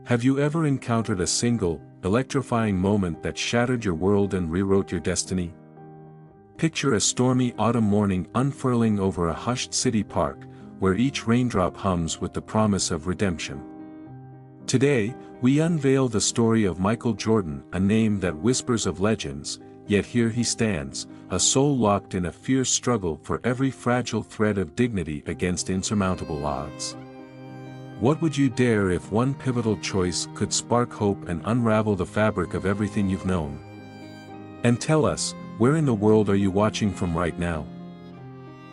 Have you ever encountered a single, electrifying moment that shattered your world and rewrote your destiny? Picture a stormy autumn morning unfurling over a hushed city park, where each raindrop hums with the promise of redemption. Today, we unveil the story of Michael Jordan, a name that whispers of legends, yet here he stands, a soul locked in a fierce struggle for every fragile thread of dignity against insurmountable odds. What would you dare if one pivotal choice could spark hope and unravel the fabric of everything you've known? And tell us, where in the world are you watching from right now?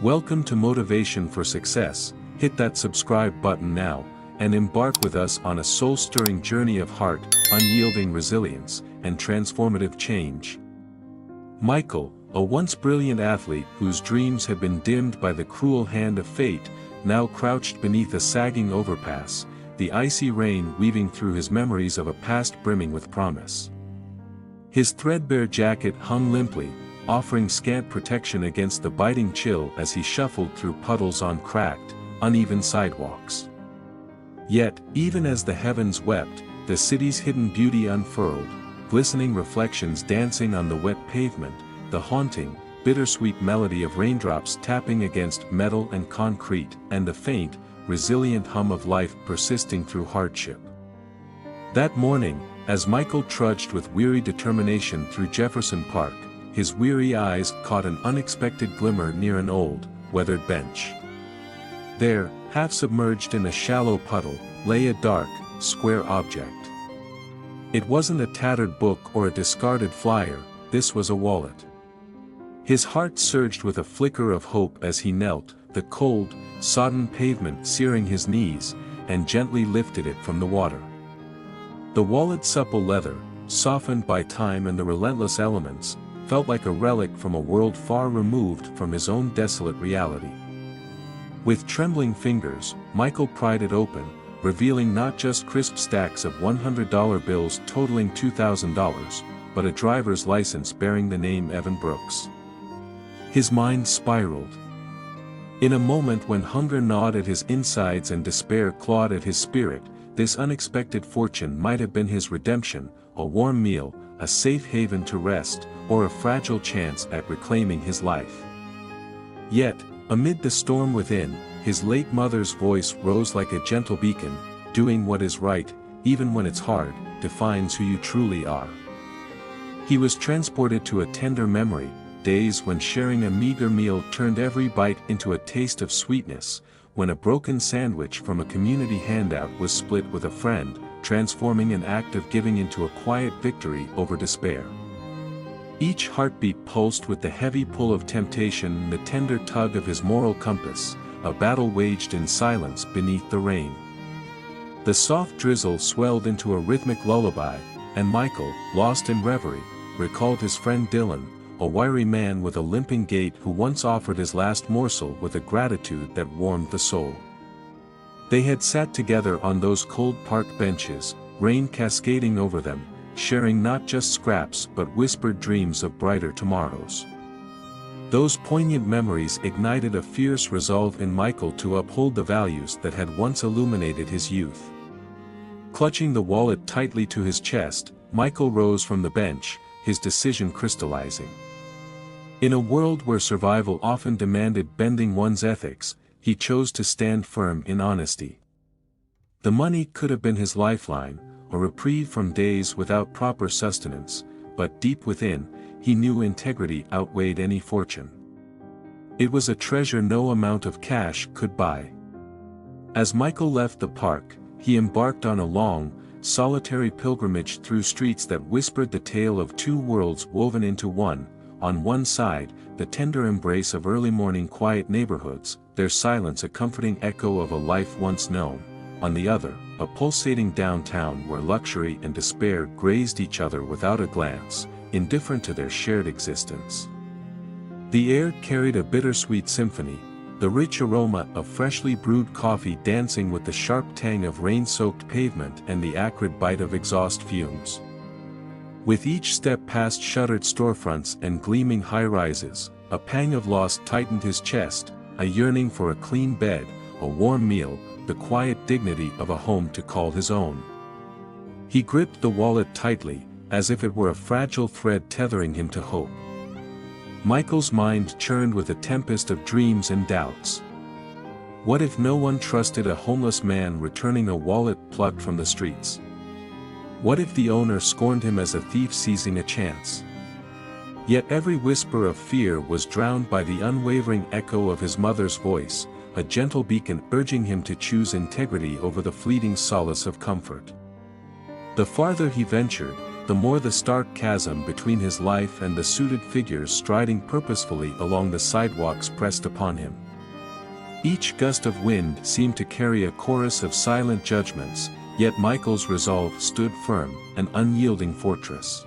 Welcome to Motivation for Success. Hit that subscribe button now, and embark with us on a soul-stirring journey of heart, unyielding resilience, and transformative change. Michael, a once brilliant athlete whose dreams had been dimmed by the cruel hand of fate, now crouched beneath a sagging overpass, the icy rain weaving through his memories of a past brimming with promise. His threadbare jacket hung limply, offering scant protection against the biting chill as he shuffled through puddles on cracked, uneven sidewalks. Yet, even as the heavens wept, the city's hidden beauty unfurled, glistening reflections dancing on the wet pavement, the haunting, bittersweet melody of raindrops tapping against metal and concrete, and the faint, resilient hum of life persisting through hardship. That morning, as Michael trudged with weary determination through Jefferson Park, his weary eyes caught an unexpected glimmer near an old, weathered bench. There, half submerged in a shallow puddle, lay a dark, square object. It wasn't a tattered book or a discarded flyer, this was a wallet. His heart surged with a flicker of hope as he knelt, the cold, sodden pavement searing his knees, and gently lifted it from the water. The wallet's supple leather, softened by time and the relentless elements, felt like a relic from a world far removed from his own desolate reality. With trembling fingers, Michael pried it open, revealing not just crisp stacks of $100 bills totaling $2,000, but a driver's license bearing the name Evan Brooks. His mind spiraled. In a moment when hunger gnawed at his insides and despair clawed at his spirit, this unexpected fortune might have been his redemption, a warm meal, a safe haven to rest, or a fragile chance at reclaiming his life. Yet, amid the storm within, his late mother's voice rose like a gentle beacon, doing what is right, even when it's hard, defines who you truly are. He was transported to a tender memory, days when sharing a meager meal turned every bite into a taste of sweetness, when a broken sandwich from a community handout was split with a friend, transforming an act of giving into a quiet victory over despair. Each heartbeat pulsed with the heavy pull of temptation and the tender tug of his moral compass, a battle waged in silence beneath the rain. The soft drizzle swelled into a rhythmic lullaby, and Michael, lost in reverie, recalled his friend Dylan, a wiry man with a limping gait who once offered his last morsel with a gratitude that warmed the soul. They had sat together on those cold park benches, rain cascading over them, sharing not just scraps but whispered dreams of brighter tomorrows. Those poignant memories ignited a fierce resolve in Michael to uphold the values that had once illuminated his youth. Clutching the wallet tightly to his chest, Michael rose from the bench, his decision crystallizing. In a world where survival often demanded bending one's ethics, he chose to stand firm in honesty. The money could have been his lifeline, a reprieve from days without proper sustenance, but deep within, he knew integrity outweighed any fortune. It was a treasure no amount of cash could buy. As Michael left the park, he embarked on a long, solitary pilgrimage through streets that whispered the tale of two worlds woven into one. On one side, the tender embrace of early morning quiet neighborhoods, their silence a comforting echo of a life once known. On the other, a pulsating downtown where luxury and despair grazed each other without a glance, indifferent to their shared existence. The air carried a bittersweet symphony, the rich aroma of freshly brewed coffee dancing with the sharp tang of rain-soaked pavement and the acrid bite of exhaust fumes. With each step past shuttered storefronts and gleaming high-rises, a pang of loss tightened his chest, a yearning for a clean bed, a warm meal, the quiet dignity of a home to call his own. He gripped the wallet tightly, as if it were a fragile thread tethering him to hope. Michael's mind churned with a tempest of dreams and doubts. What if no one trusted a homeless man returning a wallet plucked from the streets? What if the owner scorned him as a thief seizing a chance? Yet every whisper of fear was drowned by the unwavering echo of his mother's voice, a gentle beacon urging him to choose integrity over the fleeting solace of comfort. The farther he ventured, the more the stark chasm between his life and the suited figures striding purposefully along the sidewalks pressed upon him. Each gust of wind seemed to carry a chorus of silent judgments, yet Michael's resolve stood firm, an unyielding fortress.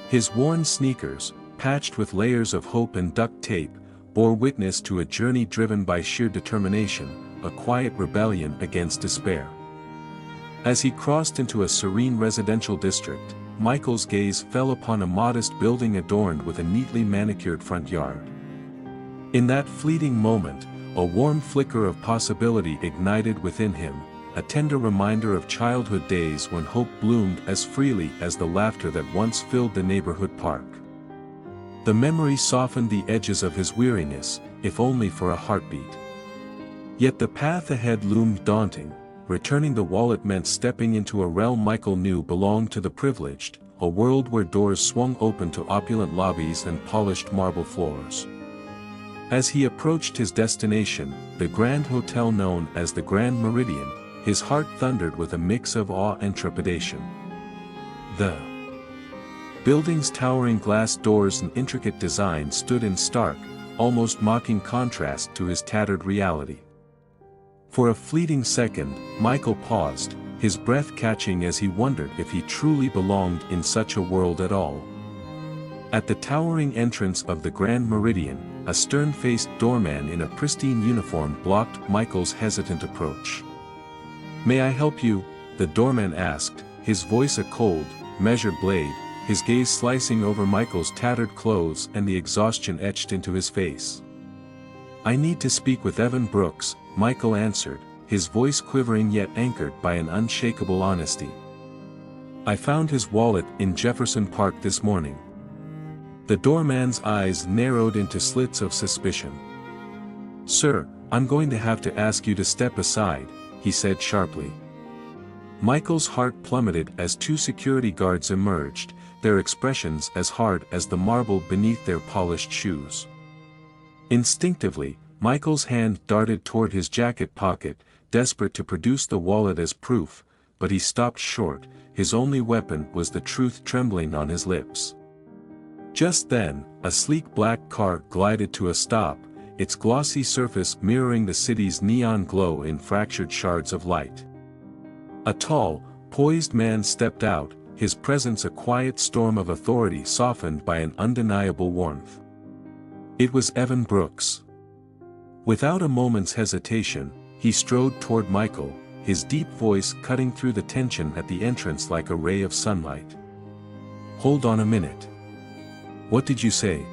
His worn sneakers, patched with layers of hope and duct tape, bore witness to a journey driven by sheer determination, a quiet rebellion against despair. As he crossed into a serene residential district, Michael's gaze fell upon a modest building adorned with a neatly manicured front yard. In that fleeting moment, a warm flicker of possibility ignited within him, a tender reminder of childhood days when hope bloomed as freely as the laughter that once filled the neighborhood park. The memory softened the edges of his weariness, if only for a heartbeat. Yet the path ahead loomed daunting. Returning the wallet meant stepping into a realm Michael knew belonged to the privileged, a world where doors swung open to opulent lobbies and polished marble floors. As he approached his destination, the grand hotel known as the Grand Meridian, his heart thundered with a mix of awe and trepidation. The building's towering glass doors and intricate design stood in stark, almost mocking contrast to his tattered reality. For a fleeting second, Michael paused, his breath catching as he wondered if he truly belonged in such a world at all. At the towering entrance of the Grand Meridian, a stern-faced doorman in a pristine uniform blocked Michael's hesitant approach. "May I help you?" the doorman asked, his voice a cold, measured blade, his gaze slicing over Michael's tattered clothes and the exhaustion etched into his face. "I need to speak with Evan Brooks," Michael answered, his voice quivering yet anchored by an unshakable honesty. "I found his wallet in Jefferson Park this morning." The doorman's eyes narrowed into slits of suspicion. "Sir, I'm going to have to ask you to step aside," he said sharply. Michael's heart plummeted as two security guards emerged, their expressions as hard as the marble beneath their polished shoes. Instinctively, Michael's hand darted toward his jacket pocket, desperate to produce the wallet as proof, but he stopped short, his only weapon was the truth trembling on his lips. Just then, a sleek black car glided to a stop, its glossy surface mirroring the city's neon glow in fractured shards of light. A tall, poised man stepped out, his presence a quiet storm of authority softened by an undeniable warmth. It was Evan Brooks. Without a moment's hesitation, he strode toward Michael, his deep voice cutting through the tension at the entrance like a ray of sunlight. "Hold on a minute. What did you say?"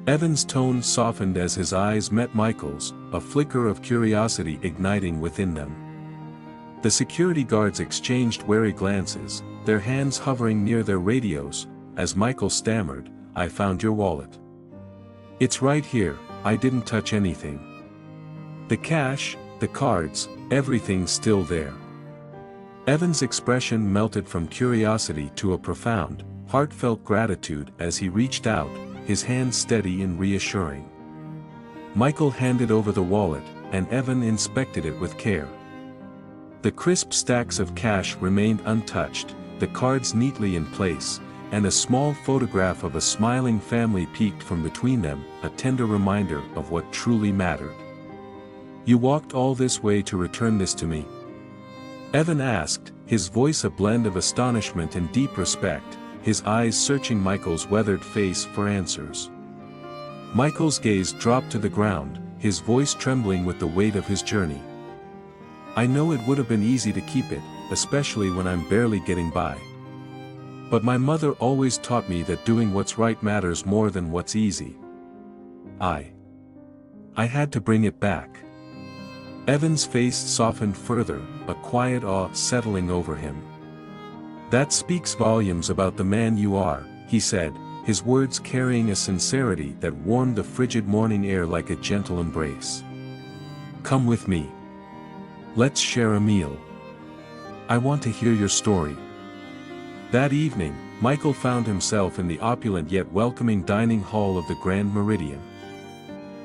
Evan's tone softened as his eyes met Michael's, a flicker of curiosity igniting within them. The security guards exchanged wary glances, their hands hovering near their radios, as Michael stammered, "I found your wallet. It's right here, I didn't touch anything. The cash, the cards, everything's still there." Evan's expression melted from curiosity to a profound, heartfelt gratitude as he reached out, his hand steady and reassuring. Michael handed over the wallet, and Evan inspected it with care. The crisp stacks of cash remained untouched, the cards neatly in place, and a small photograph of a smiling family peeked from between them, a tender reminder of what truly mattered. "You walked all this way to return this to me?" Evan asked, his voice a blend of astonishment and deep respect, his eyes searching Michael's weathered face for answers. Michael's gaze dropped to the ground, his voice trembling with the weight of his journey. "I know it would have been easy to keep it, especially when I'm barely getting by. But my mother always taught me that doing what's right matters more than what's easy. I had to bring it back." Evan's face softened further, a quiet awe settling over him. That speaks volumes about the man you are, he said, his words carrying a sincerity that warmed the frigid morning air like a gentle embrace. Come with me. Let's share a meal. I want to hear your story. That evening, Michael found himself in the opulent yet welcoming dining hall of the Grand Meridian.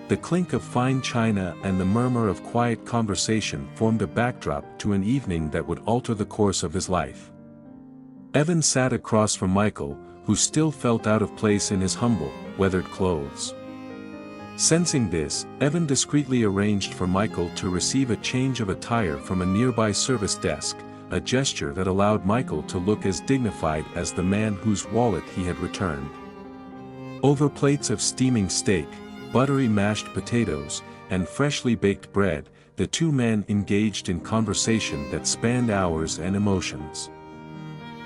The clink of fine china and the murmur of quiet conversation formed a backdrop to an evening that would alter the course of his life. Evan sat across from Michael, who still felt out of place in his humble, weathered clothes. Sensing this, Evan discreetly arranged for Michael to receive a change of attire from a nearby service desk, a gesture that allowed Michael to look as dignified as the man whose wallet he had returned. Over plates of steaming steak, buttery mashed potatoes, and freshly baked bread, the two men engaged in conversation that spanned hours and emotions.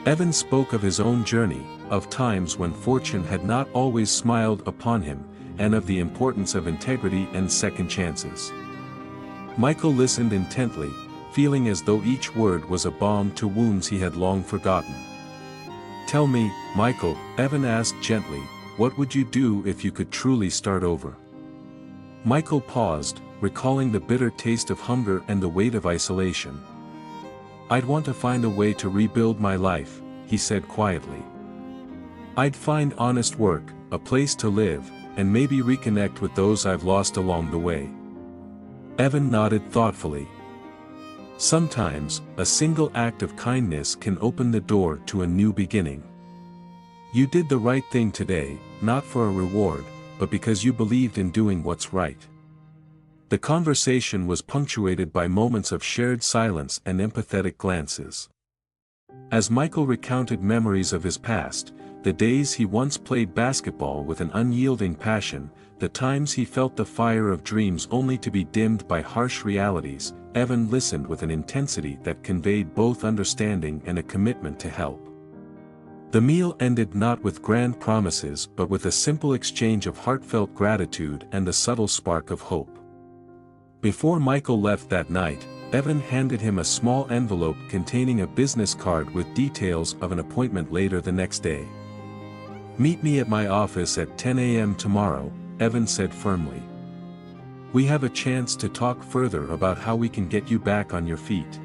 Evan spoke of his own journey, of times when fortune had not always smiled upon him, and of the importance of integrity and second chances. Michael listened intently, feeling as though each word was a balm to wounds he had long forgotten. Tell me, Michael, Evan asked gently, what would you do if you could truly start over? Michael paused, recalling the bitter taste of hunger and the weight of isolation. I'd want to find a way to rebuild my life, he said quietly. I'd find honest work, a place to live, and maybe reconnect with those I've lost along the way. Evan nodded thoughtfully. Sometimes, a single act of kindness can open the door to a new beginning. You did the right thing today, not for a reward, but because you believed in doing what's right. The conversation was punctuated by moments of shared silence and empathetic glances. As Michael recounted memories of his past, the days he once played basketball with an unyielding passion, the times he felt the fire of dreams only to be dimmed by harsh realities, Evan listened with an intensity that conveyed both understanding and a commitment to help. The meal ended not with grand promises but with a simple exchange of heartfelt gratitude and a subtle spark of hope. Before Michael left that night, Evan handed him a small envelope containing a business card with details of an appointment later the next day. Meet me at my office at 10 a.m. tomorrow, Evan said firmly. We have a chance to talk further about how we can get you back on your feet.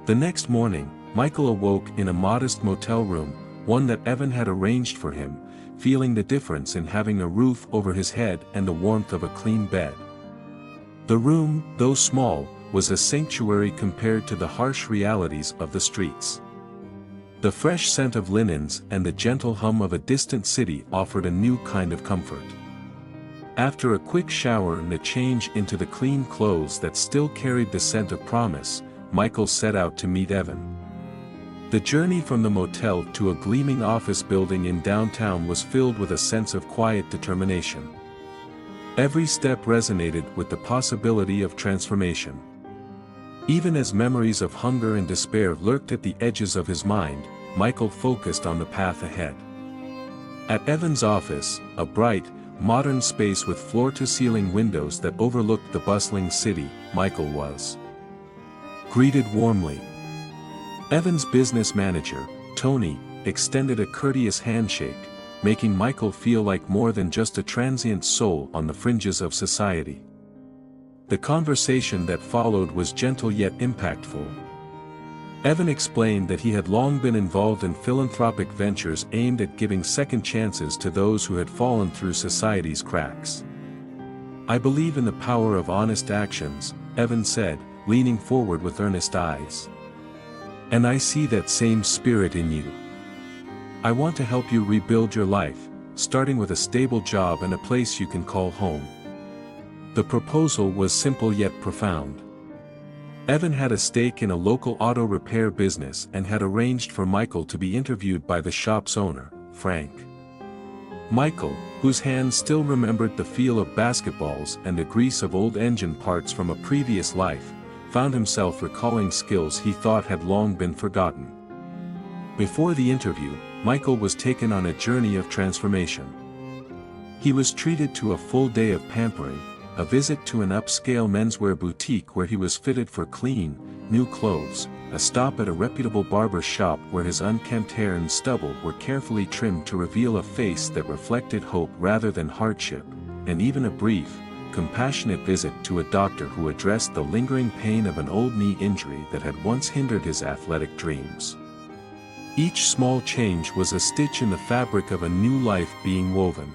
The next morning, Michael awoke in a modest motel room, one that Evan had arranged for him, feeling the difference in having a roof over his head and the warmth of a clean bed. The room, though small, was a sanctuary compared to the harsh realities of the streets. The fresh scent of linens and the gentle hum of a distant city offered a new kind of comfort. After a quick shower and a change into the clean clothes that still carried the scent of promise, Michael set out to meet Evan. The journey from the motel to a gleaming office building in downtown was filled with a sense of quiet determination. Every step resonated with the possibility of transformation. Even as memories of hunger and despair lurked at the edges of his mind, Michael focused on the path ahead. At Evan's office, a bright, modern space with floor-to-ceiling windows that overlooked the bustling city, Michael was greeted warmly. Evan's business manager, Tony, extended a courteous handshake, making Michael feel like more than just a transient soul on the fringes of society. The conversation that followed was gentle yet impactful. Evan explained that he had long been involved in philanthropic ventures aimed at giving second chances to those who had fallen through society's cracks. I believe in the power of honest actions, Evan said, leaning forward with earnest eyes. And I see that same spirit in you. I want to help you rebuild your life, starting with a stable job and a place you can call home. The proposal was simple yet profound. Evan had a stake in a local auto repair business and had arranged for Michael to be interviewed by the shop's owner, Frank. Michael, whose hands still remembered the feel of basketballs and the grease of old engine parts from a previous life, found himself recalling skills he thought had long been forgotten. Before the interview, Michael was taken on a journey of transformation. He was treated to a full day of pampering, a visit to an upscale menswear boutique where he was fitted for clean, new clothes, a stop at a reputable barber shop where his unkempt hair and stubble were carefully trimmed to reveal a face that reflected hope rather than hardship, and even a brief, compassionate visit to a doctor who addressed the lingering pain of an old knee injury that had once hindered his athletic dreams. Each small change was a stitch in the fabric of a new life being woven.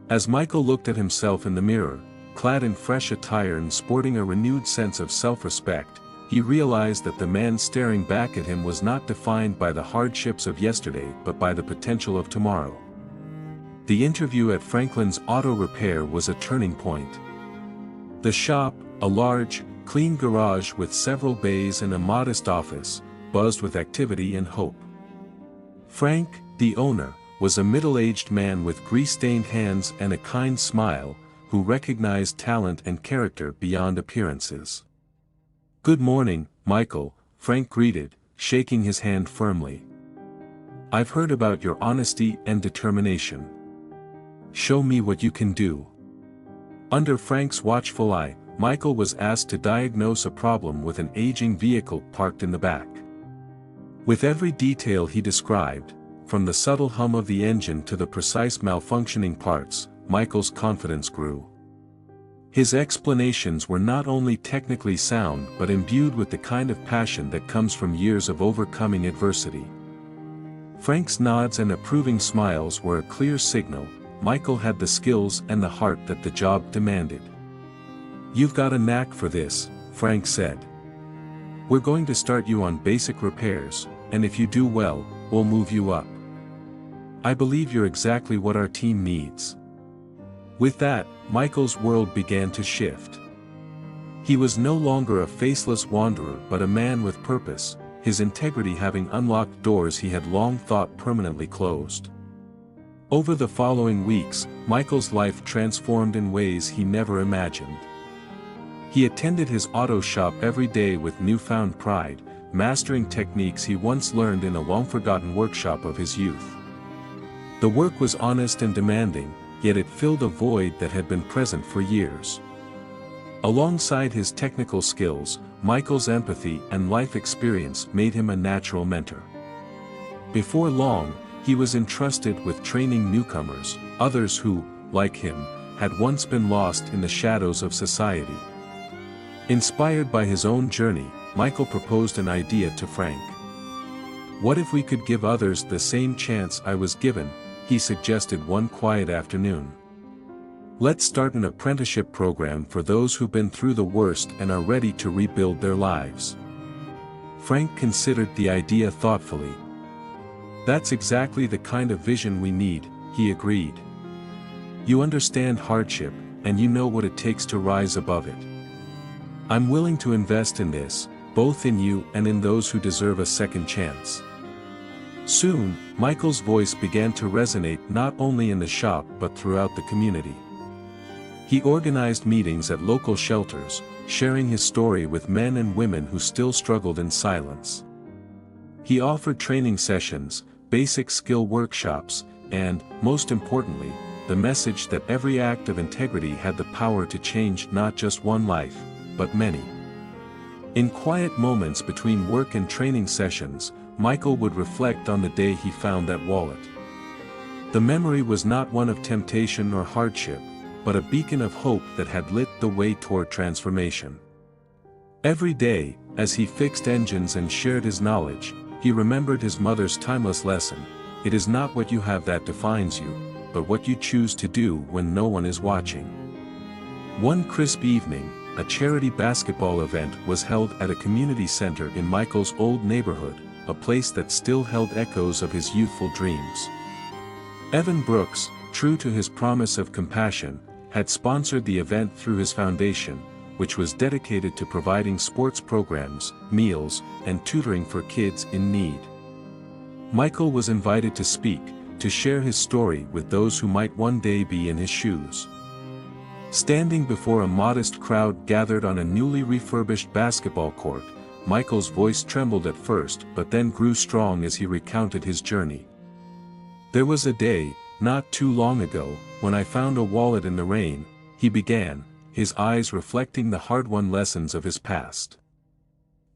As Michael looked at himself in the mirror, clad in fresh attire and sporting a renewed sense of self-respect, he realized that the man staring back at him was not defined by the hardships of yesterday but by the potential of tomorrow. The interview at Franklin's Auto Repair was a turning point. The shop, a large, clean garage with several bays and a modest office, buzzed with activity and hope. Frank, the owner, was a middle-aged man with grease-stained hands and a kind smile, who recognized talent and character beyond appearances. "Good morning, Michael," Frank greeted, shaking his hand firmly. "I've heard about your honesty and determination. Show me what you can do." Under Frank's watchful eye, Michael was asked to diagnose a problem with an aging vehicle parked in the back. With every detail he described, from the subtle hum of the engine to the precise malfunctioning parts, Michael's confidence grew. His explanations were not only technically sound but imbued with the kind of passion that comes from years of overcoming adversity. Frank's nods and approving smiles were a clear signal. Michael had the skills and the heart that the job demanded. "You've got a knack for this," Frank said. "We're going to start you on basic repairs, and if you do well, we'll move you up. I believe you're exactly what our team needs." With that, Michael's world began to shift. He was no longer a faceless wanderer but a man with purpose, his integrity having unlocked doors he had long thought permanently closed. Over the following weeks, Michael's life transformed in ways he never imagined. He attended his auto shop every day with newfound pride, mastering techniques he once learned in a long-forgotten workshop of his youth. The work was honest and demanding, yet it filled a void that had been present for years. Alongside his technical skills, Michael's empathy and life experience made him a natural mentor. Before long, he was entrusted with training newcomers, others who, like him, had once been lost in the shadows of society. Inspired by his own journey, Michael proposed an idea to Frank. "What if we could give others the same chance I was given?" he suggested one quiet afternoon. "Let's start an apprenticeship program for those who've been through the worst and are ready to rebuild their lives." Frank considered the idea thoughtfully. "That's exactly the kind of vision we need," he agreed. "You understand hardship, and you know what it takes to rise above it. I'm willing to invest in this, both in you and in those who deserve a second chance." Soon, Michael's voice began to resonate not only in the shop but throughout the community. He organized meetings at local shelters, sharing his story with men and women who still struggled in silence. He offered training sessions, basic skill workshops, and, most importantly, the message that every act of integrity had the power to change not just one life, but many. In quiet moments between work and training sessions, Michael would reflect on the day he found that wallet. The memory was not one of temptation or hardship, but a beacon of hope that had lit the way toward transformation. Every day, as he fixed engines and shared his knowledge, he remembered his mother's timeless lesson: "It is not what you have that defines you, but what you choose to do when no one is watching." One crisp evening, a charity basketball event was held at a community center in Michael's old neighborhood, a place that still held echoes of his youthful dreams. Evan Brooks, true to his promise of compassion, had sponsored the event through his foundation, which was dedicated to providing sports programs, meals, and tutoring for kids in need. Michael was invited to speak, to share his story with those who might one day be in his shoes. Standing before a modest crowd gathered on a newly refurbished basketball court, Michael's voice trembled at first but then grew strong as he recounted his journey. "There was a day, not too long ago, when I found a wallet in the rain," he began, his eyes reflecting the hard-won lessons of his past.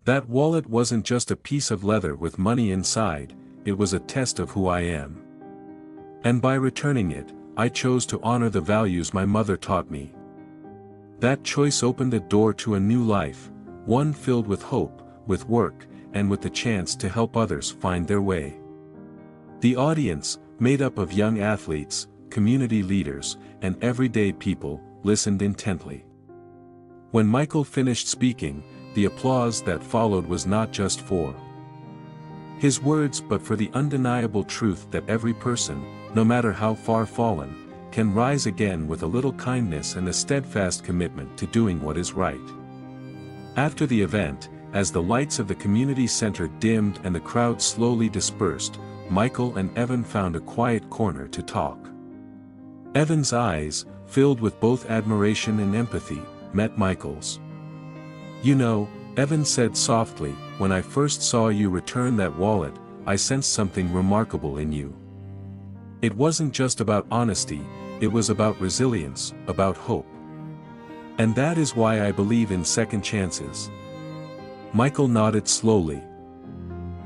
That wallet wasn't just a piece of leather with money inside, it was a test of who I am. And by returning it, I chose to honor the values my mother taught me. That choice opened a door to a new life, one filled with hope, with work, and with the chance to help others find their way. The audience, made up of young athletes, community leaders, and everyday people, listened intently. When Michael finished speaking, the applause that followed was not just for his words but for the undeniable truth that every person, no matter how far fallen, can rise again with a little kindness and a steadfast commitment to doing what is right. After the event, as the lights of the community center dimmed and the crowd slowly dispersed, Michael and Evan found a quiet corner to talk. Evan's eyes, filled with both admiration and empathy, met Michael's. "You know," Evan said softly, "when I first saw you return that wallet, I sensed something remarkable in you. It wasn't just about honesty, it was about resilience, about hope. And that is why I believe in second chances." Michael nodded slowly.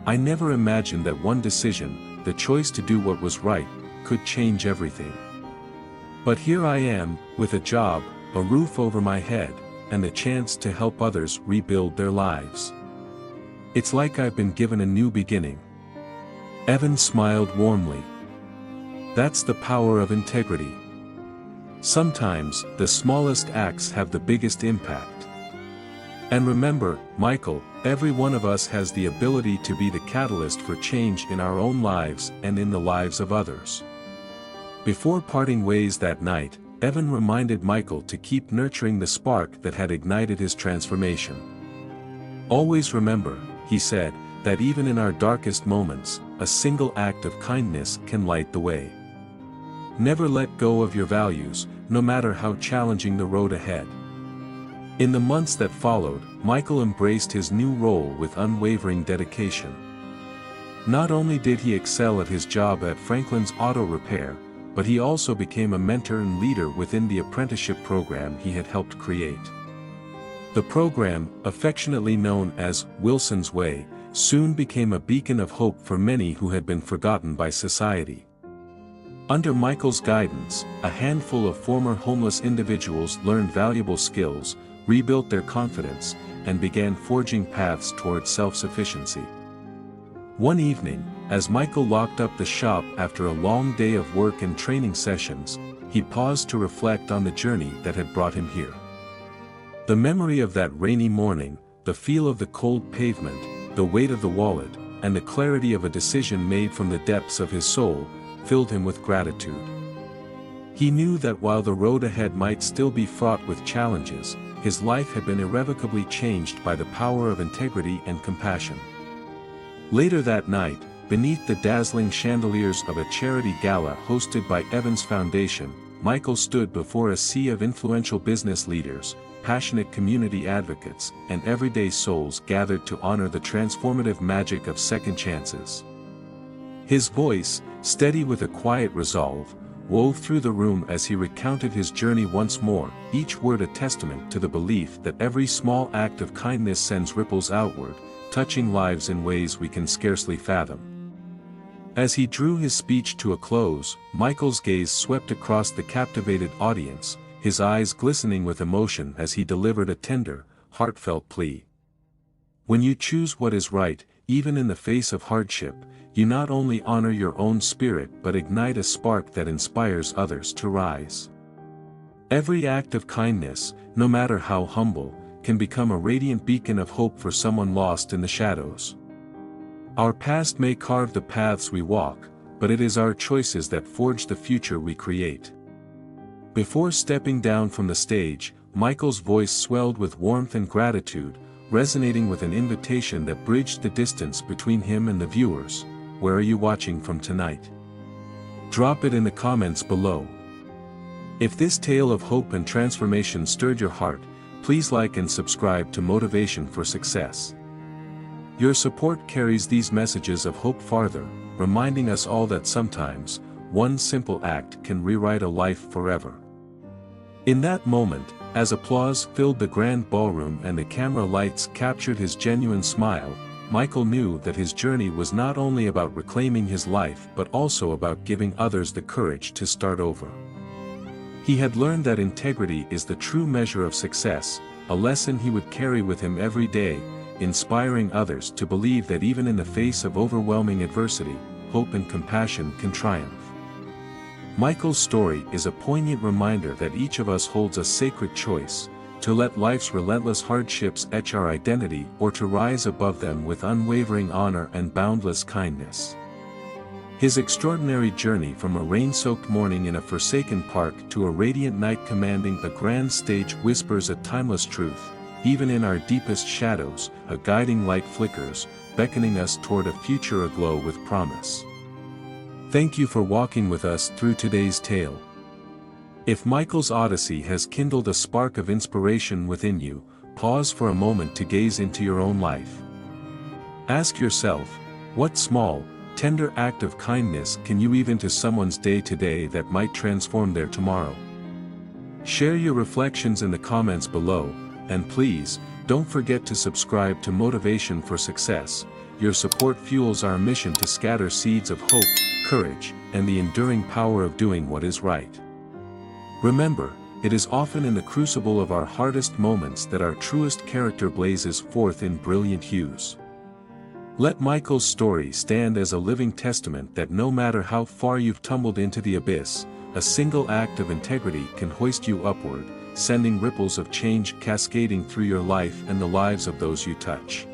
"I never imagined that one decision, the choice to do what was right, could change everything. But here I am, with a job, a roof over my head, and the chance to help others rebuild their lives. It's like I've been given a new beginning." Evan smiled warmly. "That's the power of integrity. Sometimes, the smallest acts have the biggest impact. And remember, Michael, every one of us has the ability to be the catalyst for change in our own lives and in the lives of others." Before parting ways that night, Evan reminded Michael to keep nurturing the spark that had ignited his transformation. "Always remember," he said, "that even in our darkest moments, a single act of kindness can light the way. Never let go of your values, no matter how challenging the road ahead." In the months that followed, Michael embraced his new role with unwavering dedication. Not only did he excel at his job at Franklin's Auto Repair, but he also became a mentor and leader within the apprenticeship program he had helped create. The program, affectionately known as Wilson's Way, soon became a beacon of hope for many who had been forgotten by society. Under Michael's guidance, a handful of former homeless individuals learned valuable skills, rebuilt their confidence, and began forging paths toward self-sufficiency. One evening, as Michael locked up the shop after a long day of work and training sessions, he paused to reflect on the journey that had brought him here. The memory of that rainy morning, the feel of the cold pavement, the weight of the wallet, and the clarity of a decision made from the depths of his soul, filled him with gratitude. He knew that while the road ahead might still be fraught with challenges, his life had been irrevocably changed by the power of integrity and compassion. Later that night, beneath the dazzling chandeliers of a charity gala hosted by Evans Foundation, Michael stood before a sea of influential business leaders, passionate community advocates, and everyday souls gathered to honor the transformative magic of second chances. His voice, steady with a quiet resolve, wove through the room as he recounted his journey once more, each word a testament to the belief that every small act of kindness sends ripples outward, touching lives in ways we can scarcely fathom. As he drew his speech to a close, Michael's gaze swept across the captivated audience, his eyes glistening with emotion as he delivered a tender, heartfelt plea. When you choose what is right, even in the face of hardship, you not only honor your own spirit but ignite a spark that inspires others to rise. Every act of kindness, no matter how humble, can become a radiant beacon of hope for someone lost in the shadows. Our past may carve the paths we walk, but it is our choices that forge the future we create. Before stepping down from the stage, Michael's voice swelled with warmth and gratitude, resonating with an invitation that bridged the distance between him and the viewers. Where are you watching from tonight? Drop it in the comments below. If this tale of hope and transformation stirred your heart, please like and subscribe to Motivation for Success. Your support carries these messages of hope farther, reminding us all that sometimes, one simple act can rewrite a life forever. In that moment, as applause filled the grand ballroom and the camera lights captured his genuine smile, Michael knew that his journey was not only about reclaiming his life but also about giving others the courage to start over. He had learned that integrity is the true measure of success, a lesson he would carry with him every day, inspiring others to believe that even in the face of overwhelming adversity, hope and compassion can triumph. Michael's story is a poignant reminder that each of us holds a sacred choice, to let life's relentless hardships etch our identity or to rise above them with unwavering honor and boundless kindness. His extraordinary journey from a rain-soaked morning in a forsaken park to a radiant night commanding a grand stage whispers a timeless truth: even in our deepest shadows, a guiding light flickers, beckoning us toward a future aglow with promise. Thank you for walking with us through today's tale. If Michael's Odyssey has kindled a spark of inspiration within you, pause for a moment to gaze into your own life. Ask yourself, what small, tender act of kindness can you weave into someone's day today that might transform their tomorrow? Share your reflections in the comments below, and please, don't forget to subscribe to Motivation for Success. Your support fuels our mission to scatter seeds of hope, courage, and the enduring power of doing what is right. Remember, it is often in the crucible of our hardest moments that our truest character blazes forth in brilliant hues. Let Michael's story stand as a living testament that no matter how far you've tumbled into the abyss, a single act of integrity can hoist you upward, sending ripples of change cascading through your life and the lives of those you touch.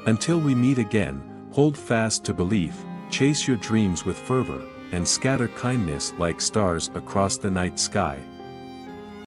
Until we meet again, hold fast to belief, chase your dreams with fervor, and scatter kindness like stars across the night sky.